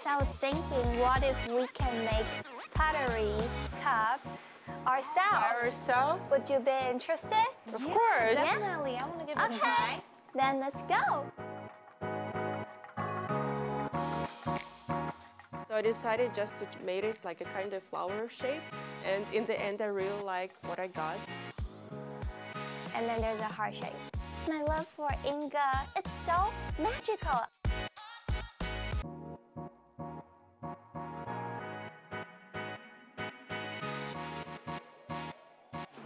Guys, I was thinking, what if we can make potteries, cups, ourselves? Would you be interested? Of course. Definitely. I want to give it a try. Then let's go. So I decided just to make it like a kind of flower shape. And in the end, I really like what I got. And then there's a heart shape. My love for Yingge, it's so magical.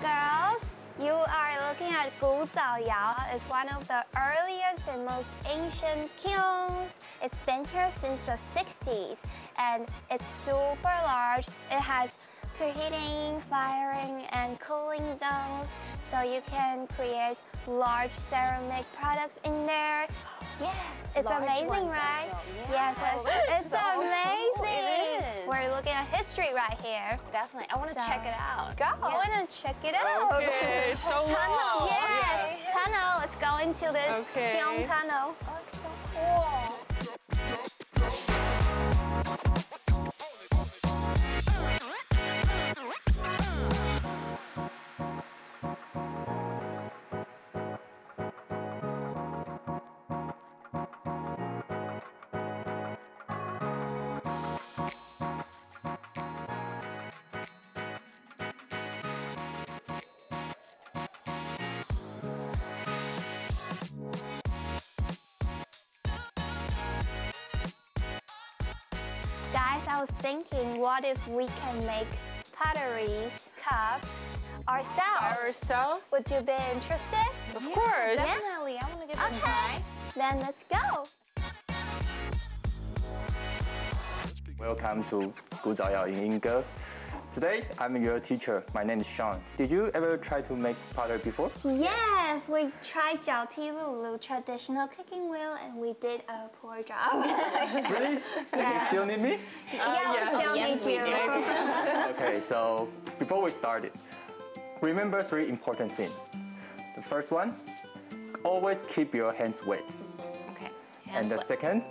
Girls, you are looking at 𝙤𝙤𝙤𝙤. It's one of the earliest and most ancient kilns. It's been here since the 60s, and it's super large. It has preheating, firing, and cooling zones, so you can create large ceramic products in there. Yes, it's large amazing, ones right? as well. Yeah. Yes, it's so amazing. Cool. It is. We're looking at history right here. Definitely. I want to check it out. Go. I want to check it out. Okay, it's so long. Yes, tunnel. Let's go into this kiln tunnel. Oh, so cool. Guys, I was thinking, what if we can make potteries, cups, ourselves? Would you be interested? Of course. Definitely. I want to give it a try. Then let's go. Welcome to 𝙤𝙤𝙤𝙤 in Yingge. Today, I'm your teacher. My name is Sean. Did you ever try to make pottery before? Yes, we tried 𝙤𝙤𝙤𝙤 traditional cooking wheel, and we did a poor job. Really? You still need me? Yeah, we still need you. Okay, so before we started, remember 3 important things. The first one, always keep your hands wet. Okay. And the second,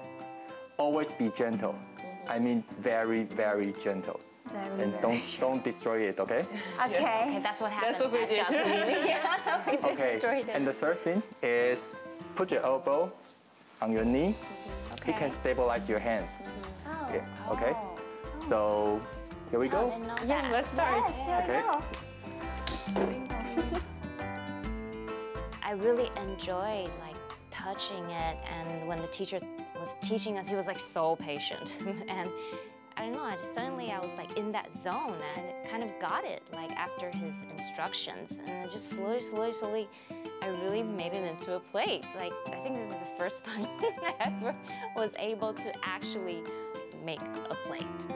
always be gentle. I mean very, very gentle. And don't destroy it, okay? Okay, that's what happened. That's what we did. Yeah, Okay. And the third thing is put your elbow on your knee. Okay. It can stabilize your hand. Oh. Okay. Okay. So here we go. Yeah, let's start. Okay. I really enjoyed like touching it, and when the teacher was teaching us, he was like so patient. And I don't know, I was like in that zone, and I kind of got it like after his instructions, and it just slowly, I really made it into a plate. Like, I think this is the first time I ever was able to actually make a plate.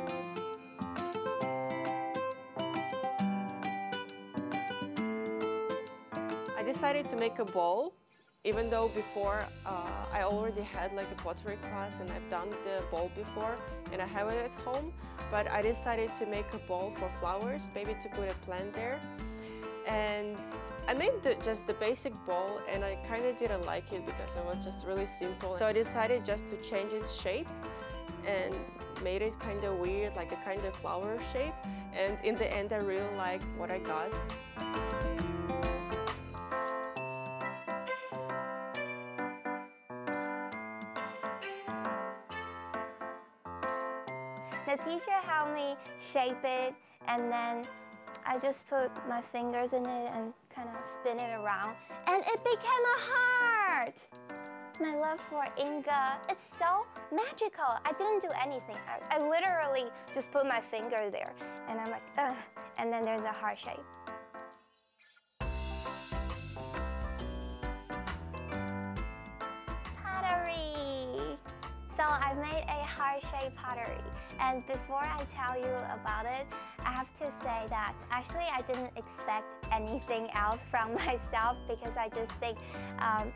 I decided to make a bowl, even though before I already had like a pottery class and I've done the bowl before and I have it at home, but I decided to make a bowl for flowers, maybe to put a plant there. And I made just the basic bowl, and I kind of didn't like it because it was just really simple. So I decided just to change its shape and made it kind of weird, like a kind of flower shape. And in the end, I really like what I got. The teacher helped me shape it, and then I just put my fingers in it and kind of spin it around, and it became a heart! My love for Yingge, it's so magical. I didn't do anything. I literally just put my finger there, and I'm like, ugh, and then there's a heart shape. Pottery! So I made a heart-shaped pottery, and before I tell you about it, I have to say that actually I didn't expect anything else from myself, because I just think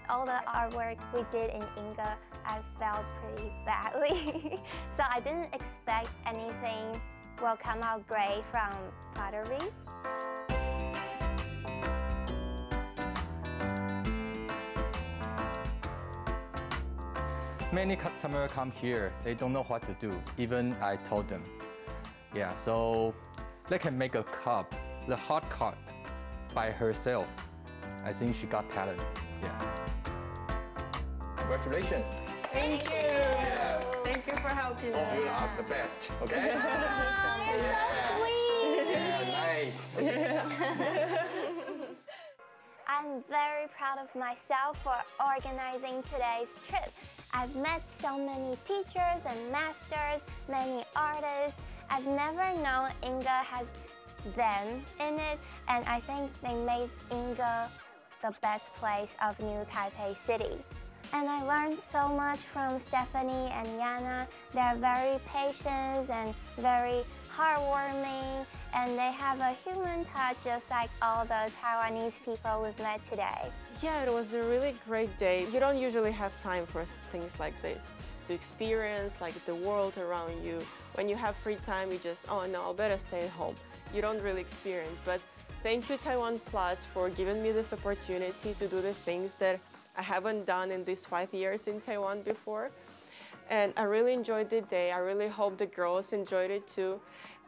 all the artwork we did in Yingge, I felt pretty badly. So I didn't expect anything will come out great from pottery. Many customers come here, they don't know what to do. Even I told them. Yeah, so they can make a cup, the hot cup, by herself. I think she got talent. Yeah. Congratulations. Thank you. Yeah. Thank you for helping Oh, us. you are the best. Okay. Oh, you're so sweet. Yeah, nice. I'm very proud of myself for organizing today's trip. I've met so many teachers and masters, many artists. I've never known Yingge has them in it, and I think they made Yingge the best place of New Taipei City. And I learned so much from Stephanie and Yana. They're very patient and very heartwarming, and they have a human touch just like all the Taiwanese people we've met today. Yeah, it was a really great day. You don't usually have time for things like this, to experience like the world around you. When you have free time, you just, oh no, I better stay at home. You don't really experience. But thank you, Taiwan Plus, for giving me this opportunity to do the things that I haven't done in these 5 years in Taiwan before. And I really enjoyed the day. I really hope the girls enjoyed it too.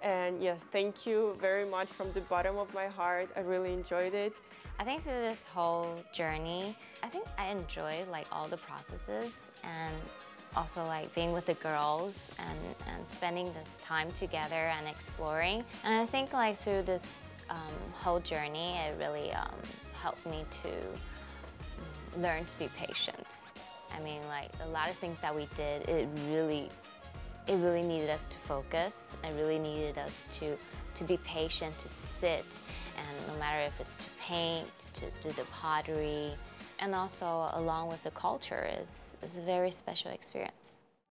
And yes, thank you very much from the bottom of my heart. I really enjoyed it. I think through this whole journey, I think I enjoyed like all the processes and also like being with the girls and spending this time together and exploring. And I think like through this whole journey, it really helped me to learn to be patient. I mean, like a lot of things that we did, it really needed us to focus. It really needed us to be patient, to sit, and no matter if it's to paint, to do the pottery, and also along with the culture, it's a very special experience.